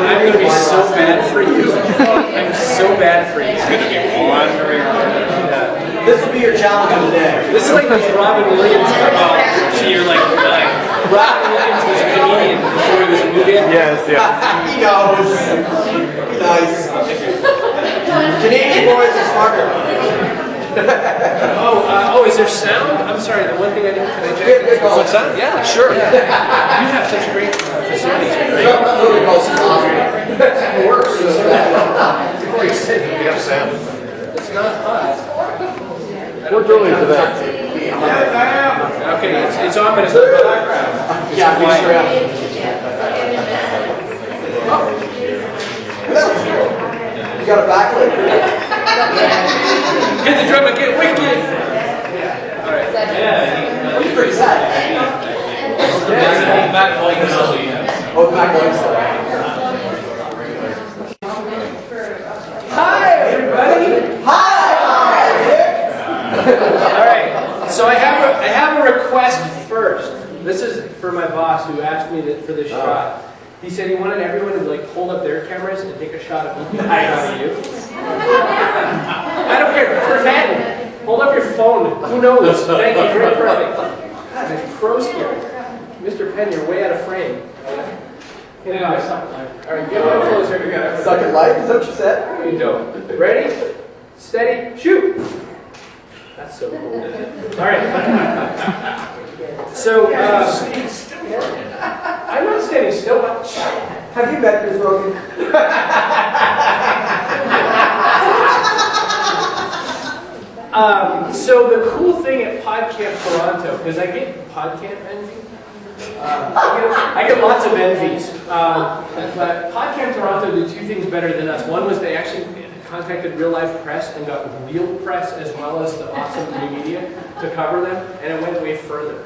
I'm going to be so bad for you. I'm so bad for you. It's going to be wandering around. This will be your challenge of the day. This is like this Robin Williams. So you're like Robin Williams was a comedian before he was a movie actor. Yes, yeah. He knows. Nice. Canadian boys are smarter. Oh, is there sound? I'm sorry, the one thing I didn't, can I check? What's that? Yeah, sure. You have such great facilities here, right? It works. We have sound. It's not hot. We're doing today. Okay, it's on, but it's not background. Yeah, quiet. You got a backlit? Hit the drum and get wicked! All right. You're pretty sad. Oh, backlit. Hi, everybody! Hi! All right, so I have a request first. This is for my boss who asked me for this shot. He said he wanted everyone to like hold up their cameras and take a shot of me. I got you. I don't care. Pretend. Hold up your phone. Who knows? Thank you. Very perfect. God, there's pros here. Mr. Penn, you're way out of frame. Yeah, I suck. All right, get a little closer. Suck at life? Is that what you said? You don't. Ready? Steady. Shoot. That's so cool. All right. So, I'm not standing still. Have you met Ms. Brogan? So the cool thing at PodCamp Toronto, because I get PodCamp envy. I get lots of envies. But PodCamp Toronto did two things better than us. One was they actually contacted real life press and got real press as well as the awesome new media to cover them, and it went way further.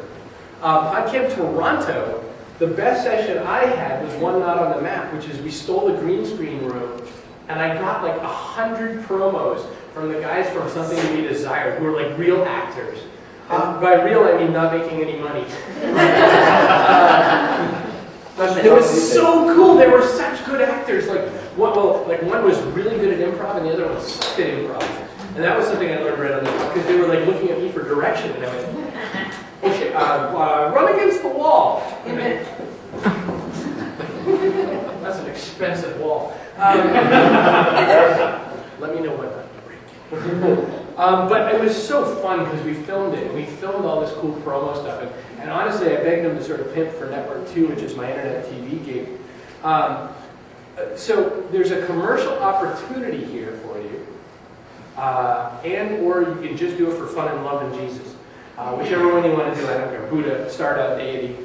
PodCamp Toronto, the best session I had was one not on the map, which is we stole the green screen room, and I got like 100 promos from the guys from Something to Be Desired, who were like real actors. And by real, I mean not making any money. It was so cool. They were such good actors. Like one was really good at improv, and the other one sucked at improv. And that was something I learned right on the because they were like looking at me for direction, and I went, "Oh shit, run against the wall." That's an expensive wall. Let me know when not to break. But it was so fun because we filmed it. We filmed all this cool promo stuff. And honestly, I begged them to sort of pimp for Network 2, which is my internet TV gig. So there's a commercial opportunity here for you. Or you can just do it for fun and love in Jesus. Whichever one you want to do, I don't care. Buddha, startup, deity.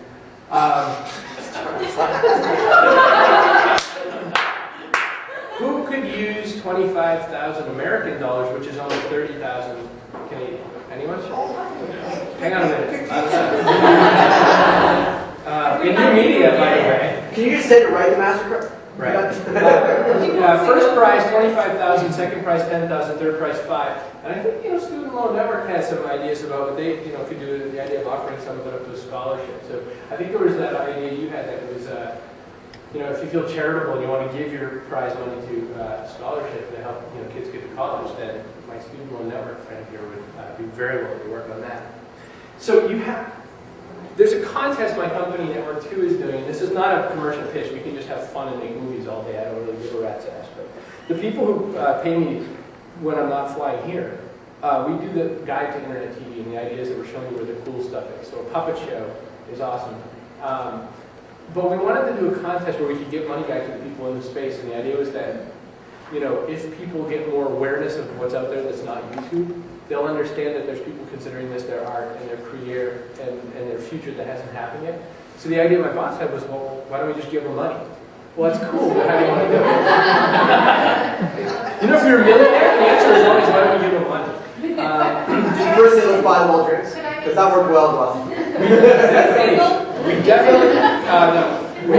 Who could use 25,000 American dollars, which is only 30,000 Canadian? Anyone? Hang on a minute. In new media, by the way. Can you just say it right, the MasterCard? Right. First prize 25,000, second prize 10,000, third prize 5. And I think Student Loan Network had some ideas about what they could do with the idea of offering some of it up to a scholarship. So I think there was that idea you had that was if you feel charitable and you want to give your prize money to scholarship to help kids get to college, then my Student Loan Network friend here would be very willing to work on that. So there's a contest my company Network 2 is doing. This is not a commercial pitch. We can just have fun and make movies all day. I don't really give a rat's ass. But the people who pay me when I'm not flying here, we do the guide to internet TV, and the idea is that we're showing you where the cool stuff is. So a puppet show is awesome. But we wanted to do a contest where we could give money back to the people in the space, and the idea was that, if people get more awareness of what's out there that's not YouTube, they'll understand that there's people considering this their art and their career and their future that hasn't happened yet. So the idea my boss had was, well, why don't we just give them money? Well, that's cool, but how do you want to do it? If you're a millionaire, the answer is always, why don't we give them money? Did you first say let's buy them all drinks? Because that worked well for us. We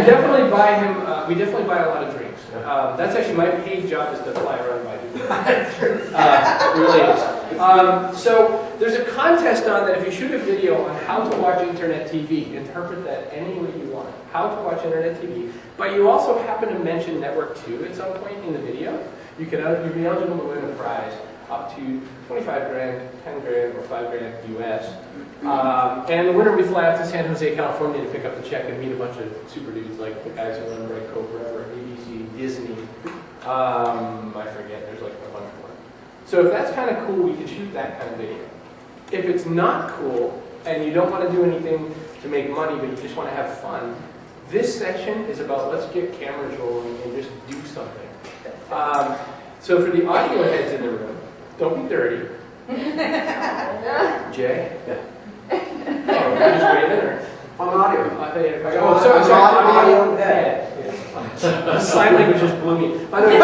definitely buy him. We definitely buy a lot of drinks. That's actually my paid job is to fly around and buy drinks. It really is. So there's a contest on that if you shoot a video on how to watch internet TV, interpret that any way you want, how to watch internet TV, but you also happen to mention Network 2 at some point in the video, you'd be eligible to win a prize up to 25 grand, 10 grand, or 5 grand US. And the winner will fly out to San Jose, California to pick up the check and meet a bunch of super dudes like the guys who run Red Coke, whatever, ABC, Disney. I forget, there's like a bunch more. So if that's kind of cool, we can shoot that kind of video. If it's not cool, and you don't want to do anything to make money, but you just want to have fun, this section is about let's get cameras rolling and just do something. So for the audio heads in the room, don't be dirty. Jay? Yeah. Oh, you're just waving, or? On audio. Sorry, audio head. Sign language just blew me. By the way,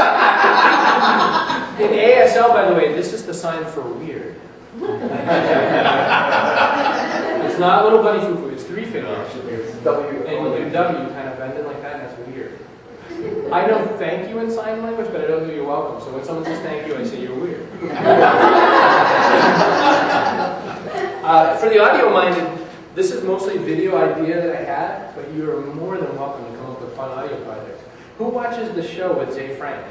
in ASL, by the way, this is the sign for weird. It's not a little bunny foo-foo, it's 3 fingers. W. And with your W kind of bending like that, that's weird. I know thank you in sign language, but I don't do you're welcome. So when someone says thank you, I say you're weird. For the audio-minded, this is mostly a video idea that I had, but you are more than welcome to come up with fun audio projects. Who watches the show with Zay Frank?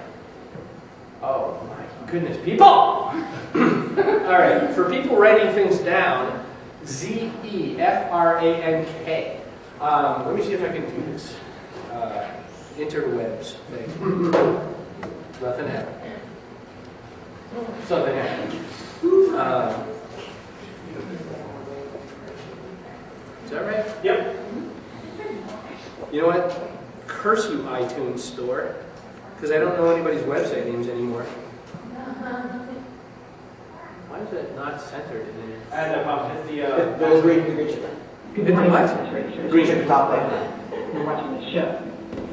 Oh my goodness, people! All right, for people writing things down, Z-E-F-R-A-N-K. Let me see if I can do this. Interwebs thing. Nothing happened. Something happened. Is that right? Yep. You know what? Curse you, iTunes Store, because I don't know anybody's website names anymore. Why is it not centered in there? It's the green chicken. Hit the what? Green chicken top left. You're watching the show.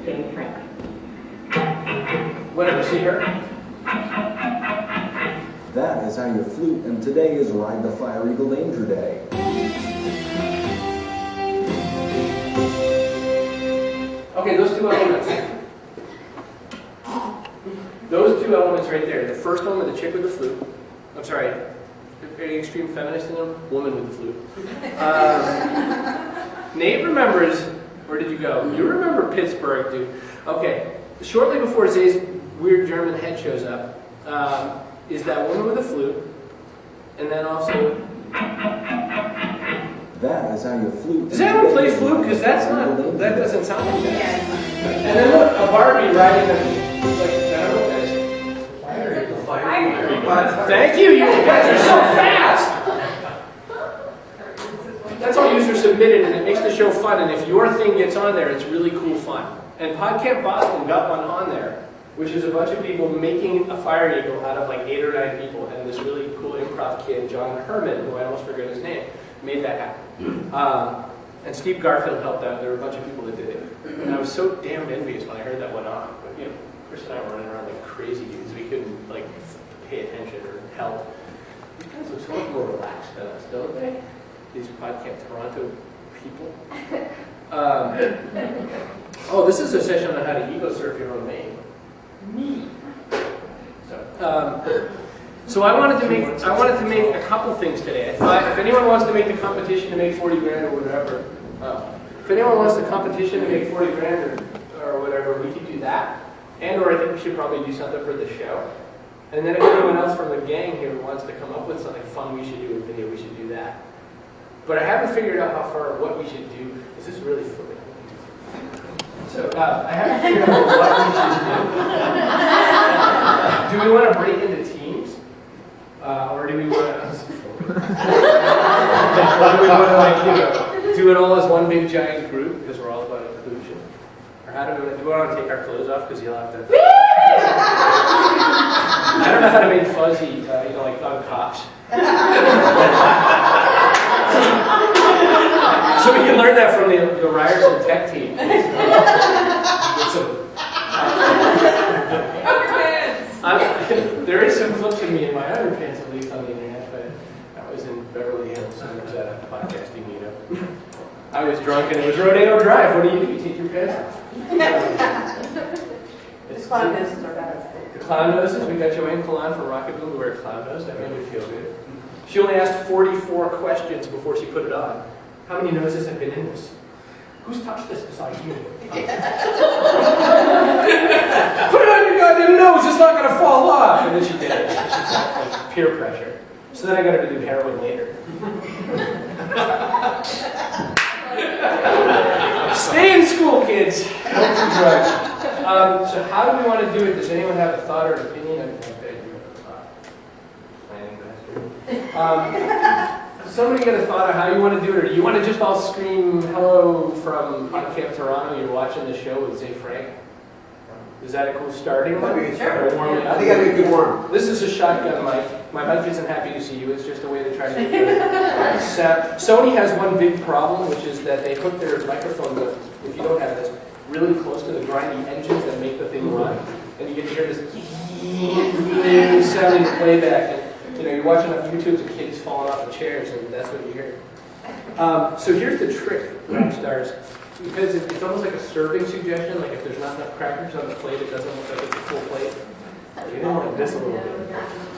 Stay frank. Whatever, see her? That is how you flute, and today is Ride the Fire Eagle Danger Day. Okay, those two elements. Those two elements right there. The first one with the chick with the flute. I'm sorry, very extreme feminist in them. Woman with the flute. Nate remembers. Where did you go? You remember Pittsburgh, dude. Okay. Shortly before Zay's weird German head shows up, is that woman with the flute, and then also. That is how you flute. Does anyone play flute? Because that's not. That doesn't sound like that. And then look, a Barbie riding the like. I don't know what that is. Thank you. You guys are so fast. That's all users submitted, and it makes the show fun. And if your thing gets on there, it's really cool fun. And PodCamp Boston got one on there, which is a bunch of people making a fire eagle out of like 8 or 9 people. And this really cool improv kid, John Herman, who I almost forgot his name, made that happen. And Steve Garfield helped out. There were a bunch of people that did it. And I was so damn envious when I heard that went on. But you know, Chris and I were running around like crazy dudes. We couldn't like pay attention or help. These guys look so much more relaxed than us, don't they? These PodCamp Toronto people. Oh, this is a session on how to ego surf your own name. Me. So I wanted to make a couple things today. If anyone wants to make the competition to make 40 grand or whatever, if anyone wants the competition to make 40 grand or whatever, we could do that. And or I think we should probably do something for the show. And then if anyone else from the gang here wants to come up with something fun we should do with video, we should do that. But I haven't figured out what we should do. This is really flippant. So I haven't figured out what we should do. Do we want to break into teams? Or do we want to do it all as one big giant group because we're all about inclusion? Or how do we want to take our clothes off because you'll have to... I don't know how to make fuzzy, like on cops. So we can learn that from the Ryerson tech team. There is some clips of me in my underpants at least on the internet, but I was in Beverly Hills and it was at a podcasting meetup. I was drunk and it was Rodeo Drive. What do? You take your pants off. It's Clown noses are better. The clown noses, we got Joanne Kalan from Rocketboom to wear a clown nose. That made me feel good. She only asked 44 questions before she put it on. How many noses have been in this? Who's touched this besides you? Put it on your goddamn nose, it's not gonna fall off! And then she did it. She felt like peer pressure. So then I got her to do heroin later. Stay in school, kids. Don't do drugs. So how do we want to do it? Does anyone have a thought or an opinion? Somebody got a thought of how you want to do it, or do you want to just all scream hello from Camp Toronto? You're watching the show with Zay Frank. Is that a cool starting one? That'd be a good start. Warm it up? I think that'd be a good warm. This is a shotgun mic. My mic isn't happy to see you. It's just a way to try to get the sound. Sony has one big problem, which is that they hook their microphones up, if you don't have this, really close to the grindy engines that make the thing run. And you get to hear this sounding playback. And you're watching on YouTube of kids falling off the chairs, and that's what you hear. So here's the trick, rock stars. Because it's almost like a serving suggestion, like if there's not enough crackers on the plate, it doesn't look like it's a full plate. You didn't like this a little bit.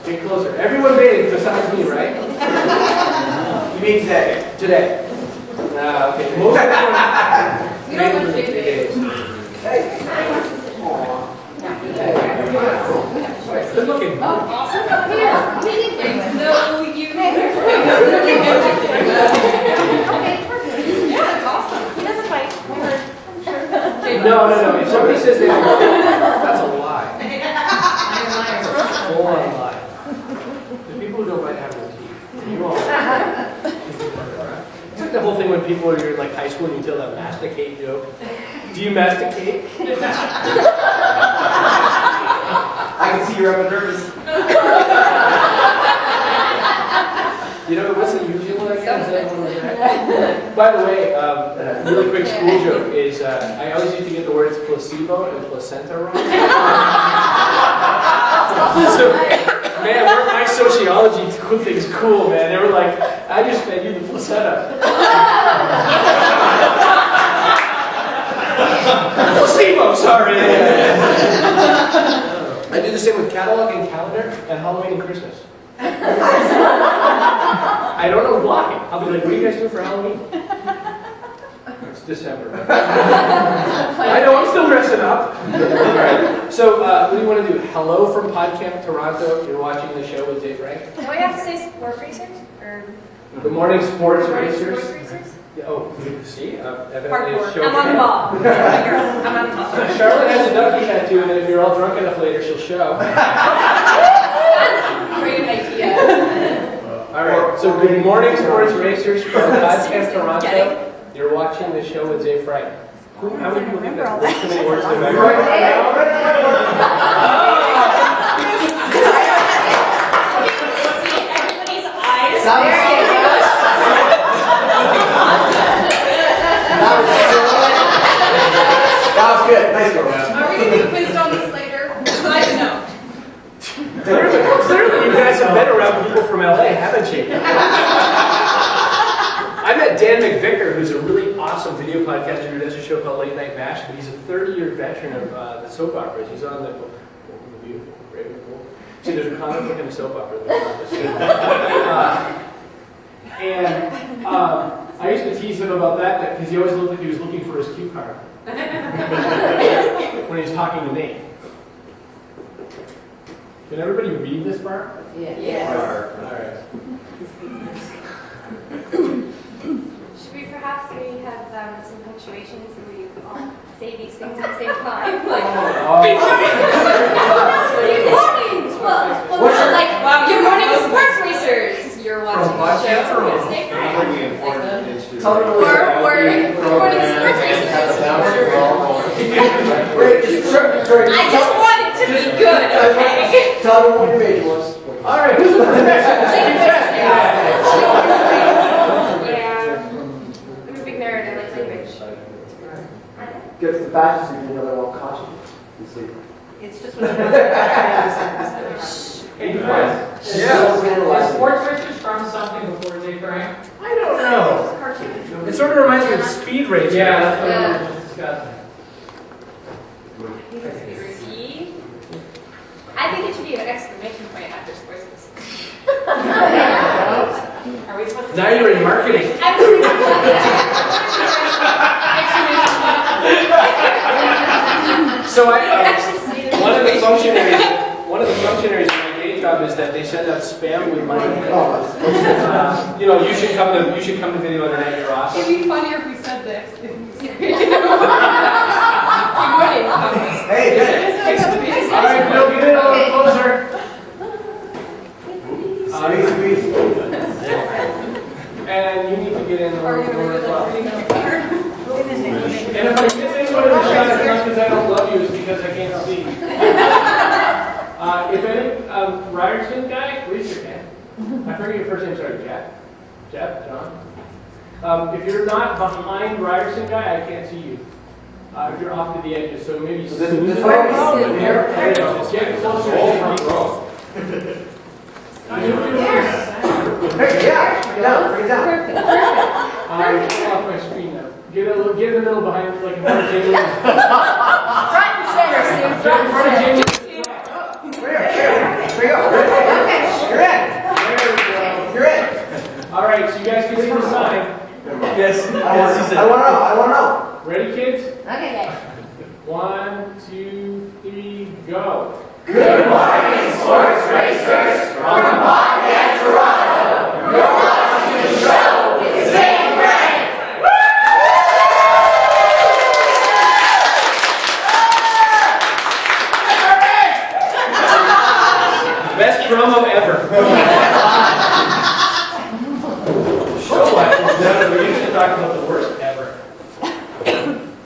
Get closer. Everyone bathed besides me, right? You mean today? Today. Okay. Most everyone You don't want to do good looking. Awesome. Here. No, you. Okay, perfect. Yeah, it's awesome. He doesn't fight. No. If somebody says they don't, that's a lie. That's a full-on lie. The people who don't bite have no teeth. You all. It's like the whole thing when people are in like high school and you tell that masticate joke. Do you masticate? I can see you're up and nervous. What's the usual one again? Is that one of the By the way, really quick school joke is I always used to get the words placebo and placenta wrong. So, man, my sociology thing's cool, man. They were like, I just fed you the placenta. Placebo, sorry. I do the same with catalog and calendar and Halloween and Christmas. I don't know why. I'll be like, what are you guys doing for Halloween? It's December. I know, I'm still dressing up. Alright, so what do you want to do? Hello from PodCamp Toronto. You're watching the show with Zay Frank. Do I have to say sport racers? Or Good morning, sports racers. Sports racers? Yeah, oh, see? Evidently Parkour. it's show I'm on the ball. I'm on the ball. Charlotte has a ducky tattoo, and then if you're all drunk enough later, she'll show. Great idea. Alright, so good morning, sports racers from PodCamp Toronto. You're watching the show with Zay Frank. How many people think that's way too many words to memorize? Everybody's eyes. That was good. Nice girl. Are we going to be quizzed on this later? I don't know. Clearly, you guys have been around people from LA, haven't you? I met Dan McVicker, who's a really awesome video podcaster who does a show called Late Night Mash, but he's a 30-year veteran of the soap operas. He's on the Beautiful, Brave and Bold. See, there's a comic book in the soap opera that's not this good. I used to tease him about that because he always looked like he was looking for his cue card when he was talking to me. Can everybody read this part? Yes. Alright. Should we perhaps maybe have some punctuation so we all say these things at the same time? Like, good morning! Well, like, good morning, sports racers! You're watching the show. Stay frank. Or good morning, sports racers. I just want it to be good, okay? Tell them what your major was. Alright, who's the next? Yeah. I'm a big nerd. I like language. Get us the badges so you can know that I'll caution you. See. It's just what Hey, you guys. Is sports racers from something before Zay Frank? I don't know. It sort of reminds me of speed racing. Yeah, that's what we were just discussing. See? I think it should be an exclamation point after sports. Are we supposed to? Now you're in marketing. I was thinking So actually say it. one of the functionaries in my day job is that they send out spam with money. You know, you should come to video internet, you're awesome. It'd be funnier if we said this. Hey, good. All right, Bill, get in a little closer. Squeeze. And you need to get in a Are little you more as well. going to And if I miss anyone in the shot, it's not because I don't love you, it's because I can't see. If any Ryerson guy, raise your hand. I forget your first name, sorry, Jeff, John. If you're not behind Ryerson guy, I can't see you. If you're off to the edges, so maybe So this way? here. Just get closer to the front row. Hey, yeah, bring it down. Get off my screen now. Get in the middle behind, like in front of Jamie. Front and center, Sue. Get in front of Jamie. Here we go. You're in. You're in. All right, so you guys can see the sign. Yes. I want to know. Ready, kids? Okay. 1, 2, 3, go. Good morning, sports racers from Brogan, Toronto. You're watching the show with Zane Frank. Best promo ever. Show what? We usually talk about the worst ever. Do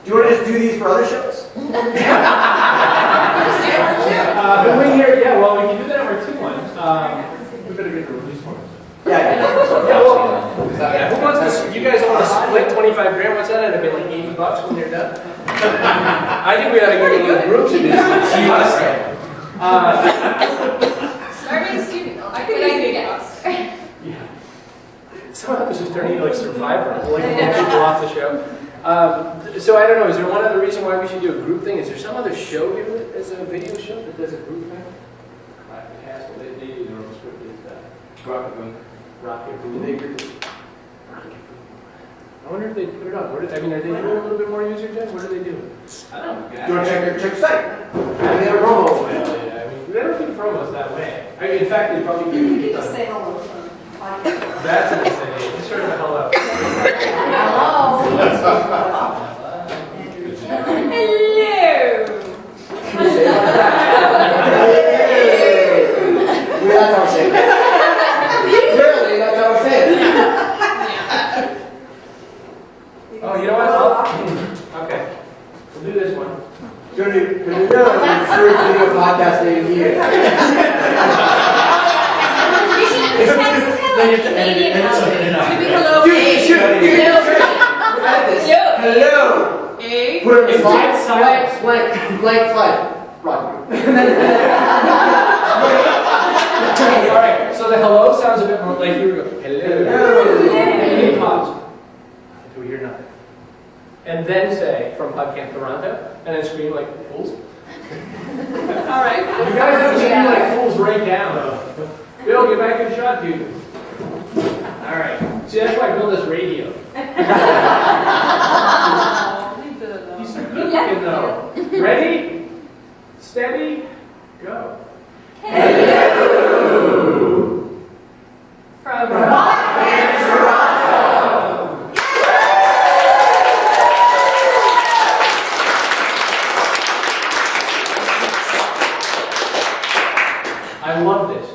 you want to just do these for other shows? But we here, yeah, well, we can do that over 2-1. We better get the release one. Yeah. Yeah, who wants this? You guys want to split 25 grand? What's that? It'd be like $80 when you're done. I think we ought to get a little group to do this. Start being student. I think I can get us. Yeah. Somehow this is turning into like Survivor. We'll like pull people off the show. So I don't know, is there one other reason why we should do a group thing? Is there some other show here that is a video show that does a group thing? Castle, they do their own script. Is that Rocket Boom? Rocket Boom. I wonder if they put it up. Are they doing a little bit more user gen? What are they doing? I don't know. Do you want to check your site? Maybe they have a promo. Well, yeah, I mean, they don't do promos that way. I mean, in fact, they probably do. You can just say hello. That's what they say. Just sort of a hello. That's how we're saying it. Clearly, that's how we're saying it. Oh, you know what? Okay. We'll do this one. Because we know it's free video podcasting here. Hello. Hello. Put it in the slide. Silence. Blank slide. Rock. All right. So the hello sounds a bit more like you were going, hello. And you pause. Until we hear nothing. And then say, from PodCamp Toronto, and then scream like fools. All right. You guys have to scream like fools right down. Bill, get back in the shot, dude. All right. See, that's why Bill does radio. He's so good looking though. Ready? Steady? Go. From I love this.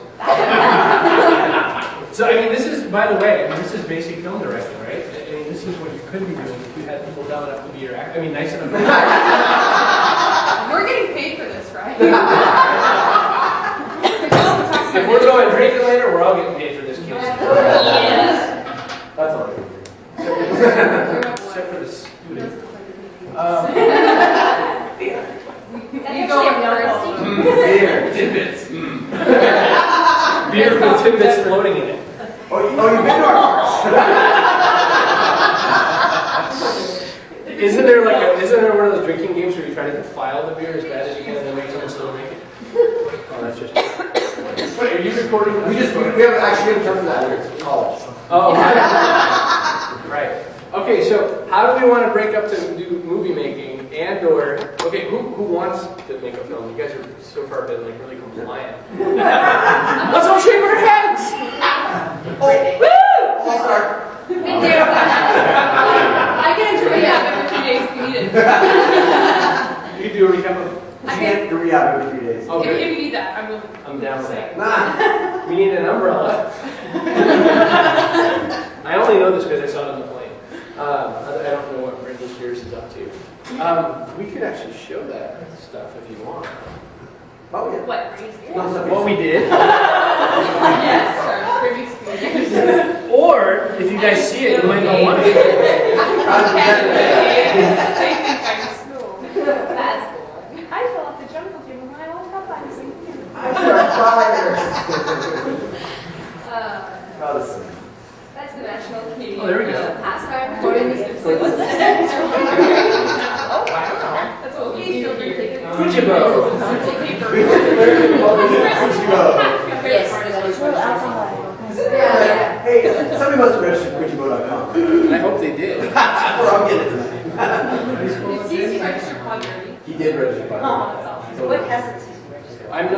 So, I mean, this is, by the way, this is basic film directing, right? I mean, this is what you could be doing if you had people dumb enough to be your actor. I mean, nice enough. We're getting paid for this, right? If we're going drinking later, we're all getting paid for this case. That's all. Except for the student. You go in Beer. Tidbits. Beer with tidbits floating in it. Oh, you've been to our Isn't there one of those drinking games where you try to defile the beer as bad as you can and then make someone still drink it? Oh, that's just. Wait, are you recording? We haven't actually determined that here. It's college. Oh, right. Okay, so how do we want to break up to do movie making and/or okay, who wants to make a film? You guys are so far been like really compliant. Let's all shake our heads. Woo! I'll start. Thank you. I can do rehab every 2 days if you need it. You can do a recap of. I can't do rehab every 3 days. Oh, If good. you need that, I'm willing. I'm down with that. Nah. We need an umbrella. I only know this because I saw it on the plane. I don't know what Britney Spears is up to. We could actually show that stuff if you want. Oh, yeah. What? Britney Spears? No, it's What we did. Yes, sir. Britney Spears. Or, if you guys see it, you might not want to. I think I'm school. That's cool. I fell off the jungle gym when I was up by the same thing. I start fire. Uh, That's the national Canadian. Oh, there we go. Pastime recording. What's that? Oh, wow. That's what we do here. Kujibo. Yes. Yeah. Hey, somebody must have registered Kujibo.com. I hope they did. Or I'm getting it tonight. It's easy to register Padre. He did register by the way. What hasn't I'm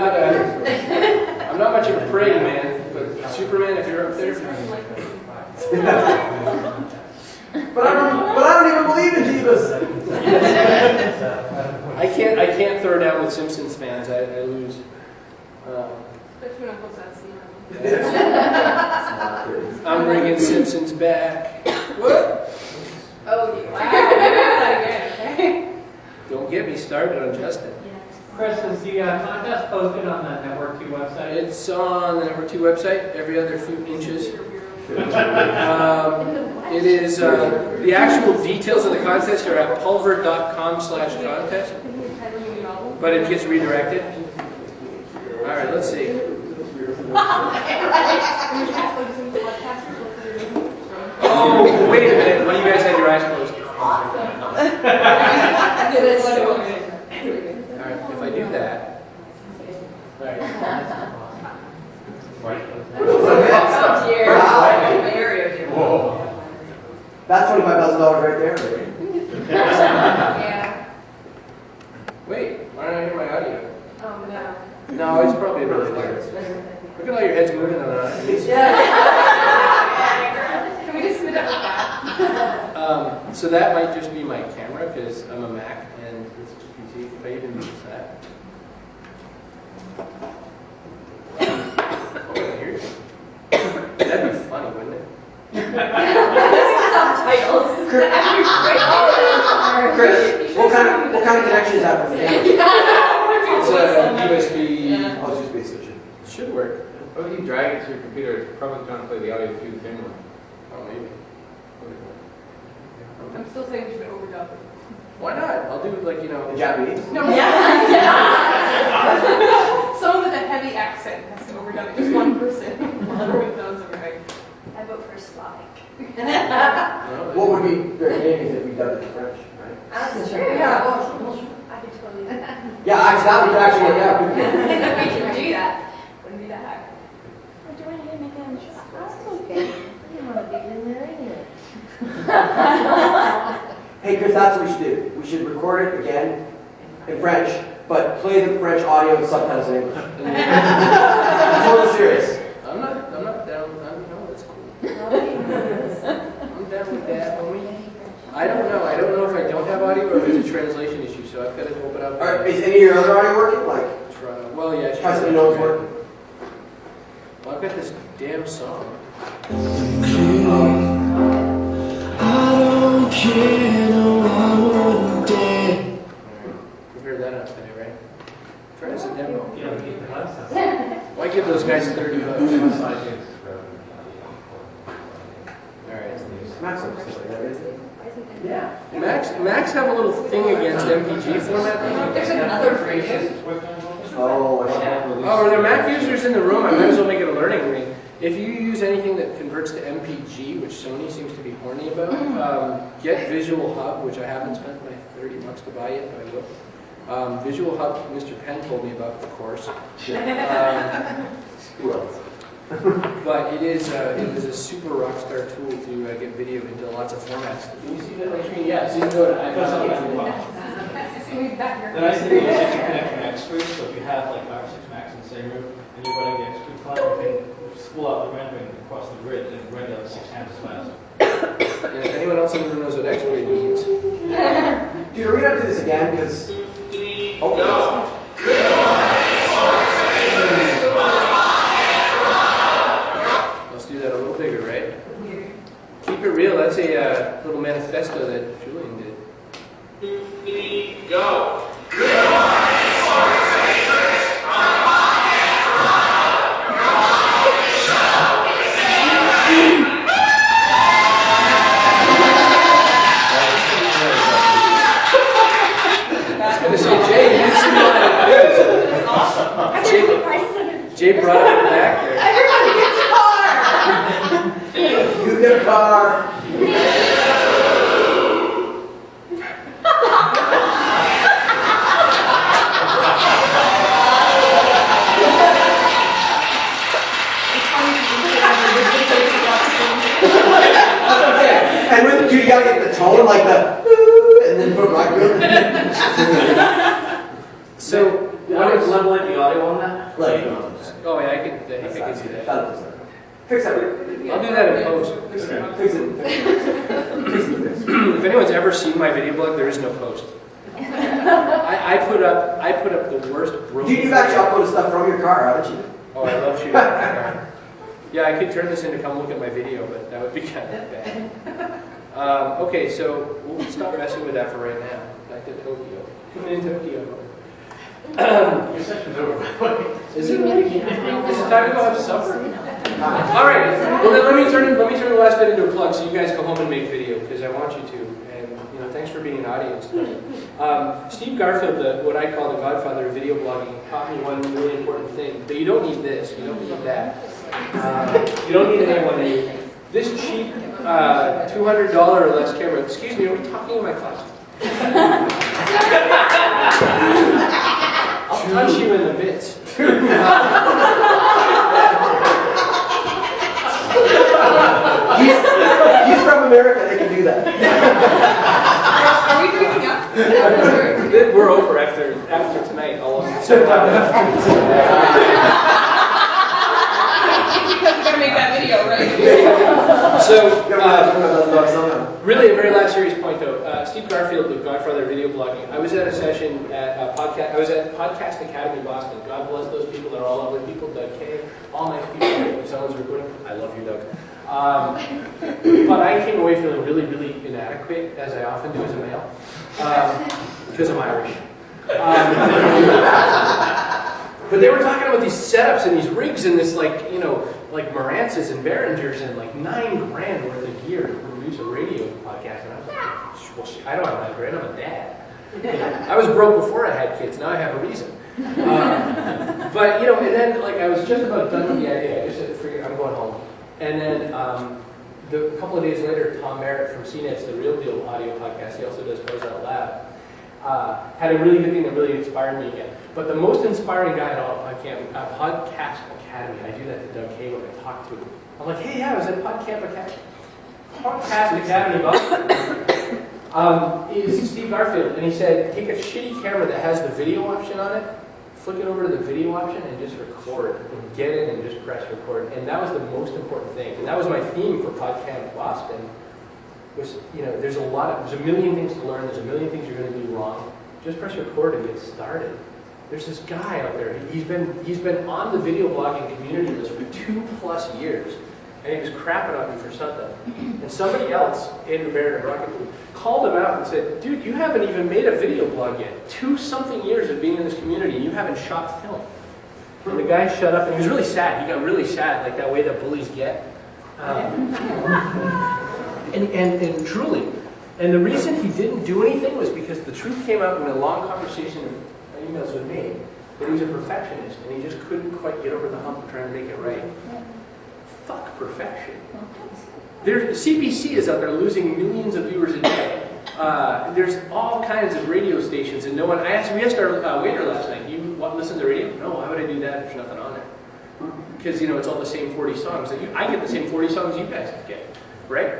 not much of a praying man, but Superman, if you're up there. But I don't even believe in Jesus. I can't throw down with Simpsons fans. I lose. Between Uncle's that's I'm bringing Simpsons back. What? Oh, wow. Okay. Don't get me started on Justin. Chris, is the contest posted on the Network 2 website? It's on the Network 2 website every other few inches. It is, the actual details of the contest are at pulver.com/contest, but it gets redirected. All right, let's see. Oh, wait a minute. One of you guys had your eyes closed. All right, if I do that. All right. Oh, dear. Whoa. That's $25,000 right there. Yeah. Wait, why don't I hear my audio? Oh, no. No, it's probably really loud. Look at all your heads moving on that. Can we just submit it with that? So that might just be my camera because I'm a Mac and it's just PC. If I even use that. Oh, here. That'd be funny, wouldn't it? Subtitles. Chris, what kind of connection is that from the camera? It's a USB. Oh, it's USB switch. Should work. Or you can drag it to your computer, it's probably trying to play the audio through the camera. Oh, maybe. I'm still saying we should overdub it. Why not? I'll do like, you know. The Japanese? No, someone with a heavy accent has to overdub it. Just one person. Everyone knows everything. I vote for Slavic. What would be very handy is if we dubbed it to French, right? That's true. Yeah. I could totally do that. Yeah, that would actually work out. We should do that. Wouldn't be that hard. What do you want to make that on the shop? That's okay. I didn't want to be in there anyway. Hey, Chris, that's what we should do. We should record it again in French, but play the French audio with subtitles in English. I'm totally serious. I'm not down. No, that's cool. I'm down with that, homie. I don't know. I don't know if I don't have audio or if it's a translation issue, so I've got to open up. All right, is any of your other audio working? Like, Well, yeah. try something you know it's working. Well, I've got this damn song. You've heard that enough today, right? Try this a demo. Why give those guys $30? Alright. Max looks like that, isn't it? Yeah. Macs have a little thing against MPG format. There's another version. Oh, I see. Oh, are there Mac users in the room? I might as well make it a learning ring. If you use anything that converts to MPG, which Sony seems to be horny about, get Visual Hub, which I haven't spent my $30 to buy yet, but I will. Visual Hub, Mr. Penn told me about, of course. Who else? But it is it was a super rock star tool to get video into lots of formats. Can you see that on the screen? Yeah, so you can go to The nice thing is you can connect from X-Tree, so if you have like 5 or 6 Macs in the same room and you're running the X-Tree file, you can spool out the rendering across the grid and render 6 times as fast. And if anyone else in the room knows what X-ray means. Dude, are we gonna do this again? Because. Oh, no. Let's do that a little bigger, right? Keep it real. That's a little manifesto that Julian did. Go! Jay brought it back there. Everybody gets a car! You get a car. And when you gotta get the tone like the and then put black. So, What is leveling the audio on that? Like, oh yeah, I can see that. Fix that. I'll do that in post. Fix it. If anyone's ever seen my video blog, there is no post. I put up the worst broken. You've actually uploaded stuff from your car, haven't you? Oh, I love shooting my car. Yeah, I could turn this into come look at my video, but that would be kind of bad. Okay, so we'll stop messing with that for right now. Back to Tokyo. Coming in Tokyo. Your session's over. Is it really? Is it time to go have supper? All right. Well, then let me turn the last bit into a plug, so you guys go home and make video because I want you to. And thanks for being an audience. Steve Garfield, what I call the godfather of video blogging, taught me one really important thing. But you don't need this. You don't need that. You don't need an A1A. This cheap $200 or less camera. Excuse me, are we talking in my class? I'll punch you in the bits. He's from America, they can do that. Are we breaking up? We're over after tonight. All of it. So, Because we're gonna make that video, right? Really, a very last serious point though. Steve Garfield, the godfather of video blogging. I was at a session at podcast. I was at Podcast Academy Boston. God bless those people. They're all lovely people. Doug Kay, all nice people. If someone's recording, I love you, Doug. But I came away feeling really, really inadequate, as I often do as a male, because I'm Irish. But they were talking about these setups and these rigs and this like Marantzes and Behringers and like $9 grand worth of gear to produce a radio podcast. And I was like, well, I don't have $9 grand, I'm a dad. I was broke before I had kids, now I have a reason. But and then like I was just about done with the idea. I just said, forget, I'm going home. And then a couple of days later, Tom Merritt from CNET's The Real Deal audio podcast, he also does Pros Out Loud, had a really good thing that really inspired me again. But the most inspiring guy at all, Podcast Academy, I do that to Doug Kay when I talk to him. I'm like, hey, yeah, I was at Podcast Academy Boston. Is Steve Garfield, and he said, take a shitty camera that has the video option on it, flick it over to the video option, and just record, and get it, and just press record. And that was the most important thing. And that was my theme for Podcast Boston. Was there's a million things to learn. There's a million things you're going to do wrong. Just press record and get started. There's this guy out there. He's been on the video blogging community list for 2+ years, and he was crapping on me for something. And somebody else, Andrew Barrett of Rocket Boom, called him out and said, "Dude, you haven't even made a video blog yet. 2-something years of being in this community, and you haven't shot film." And the guy shut up, and he was really sad. He got really sad, like that way that bullies get. And truly, and the reason he didn't do anything was because the truth came out in a long conversation of emails with me that he was a perfectionist and he just couldn't quite get over the hump of trying to make it right. Fuck perfection. CBC is out there losing millions of viewers a day There's all kinds of radio stations, and no one. We asked our waiter last night. You listen to radio? No. Why would I do that? There's nothing on there. Because it's all the same 40 songs. I get the same 40 songs you guys get, right?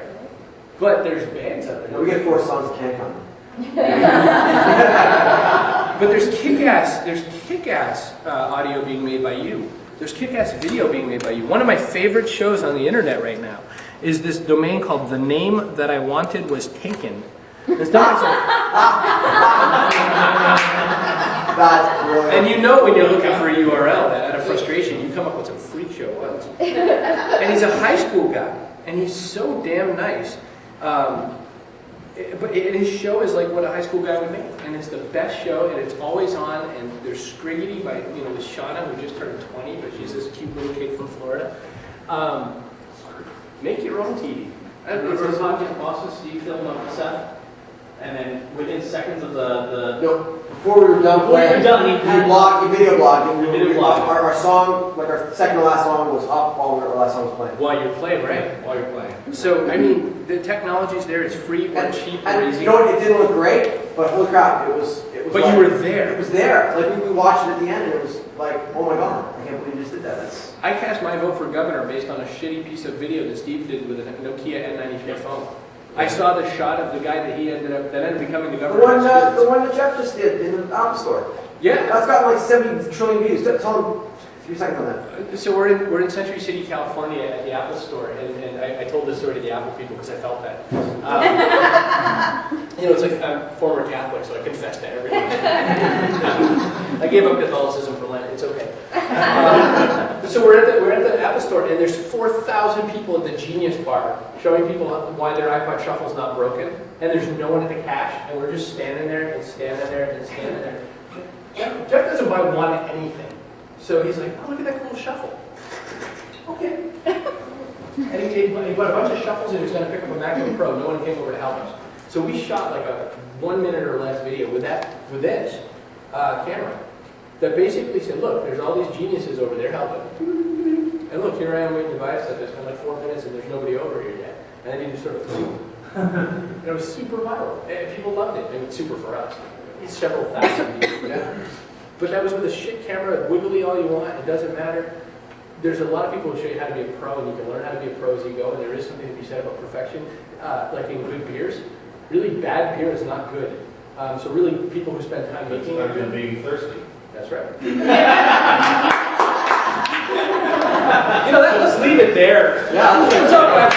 But there's bands out there. We get 4 songs that can't come. But there's kick-ass audio being made by you. There's kick-ass video being made by you. One of my favorite shows on the internet right now is this domain called "The Name That I Wanted Was Taken." It's not That's brilliant. and when you're looking for a URL that out of frustration, you come up with some freak show ones. And he's a high school guy, and he's so damn nice. But his show is like what a high school guy would make, and it's the best show, and it's always on. And there's Scriggity by with Shauna, who just turned 20, but she's this cute little kid from Florida. Make your own TV. It's a podcast process. You film up the set, and then within seconds of the No, before we were done playing, you video blogged. Our song, like our second to last song, was up while our last song was playing. While you're playing, right? While you're playing. So, the technology's there. It's free or cheap or And easy. you know what? It didn't look great, but holy crap, it was. But like, you were there. It was there. Like we watched it at the end, and it was like, oh my god, I can't believe you just did that. I cast my vote for governor based on a shitty piece of video that Steve did with a Nokia N93 phone. I saw the shot of the guy that ended up becoming the governor. The one that Jeff just did in the App Store. Yeah. That's got like 70 trillion views. Tell him 3 seconds on that. So we're in Century City, California at the Apple Store, and I told this story to the Apple people because I felt that. It's like I'm former Catholic, so I confess to everything. I gave up Catholicism for Lent. It's okay. So we're at the Apple Store, and there's 4,000 people at the Genius Bar showing people why their iPod Shuffle's not broken, and there's no one at the cash, and we're just standing there and standing there and standing there. Jeff doesn't buy one of anything. So he's like, oh, look at that cool shuffle. Okay. And he bought a bunch of shuffles and he was going to pick up a MacBook Pro. No one came over to help us. So we shot like a 1 minute or less video with this camera that basically said, look, there's all these geniuses over there helping. And look, here I am waiting to buy stuff. It's been like 4 minutes and there's nobody over here yet. And then he just sort of and it was super viral. And people loved it. It was super for us. It's several thousand views. Yeah. But that was with a shit camera, wiggly all you want, it doesn't matter. There's a lot of people who show you how to be a pro, and you can learn how to be a pro as you go, and there is something to be said about perfection, like in good beers. Really bad beer is not good. So really, people who spend time making it than being thirsty. That's right. Let's leave it there. Yeah. Let's talk about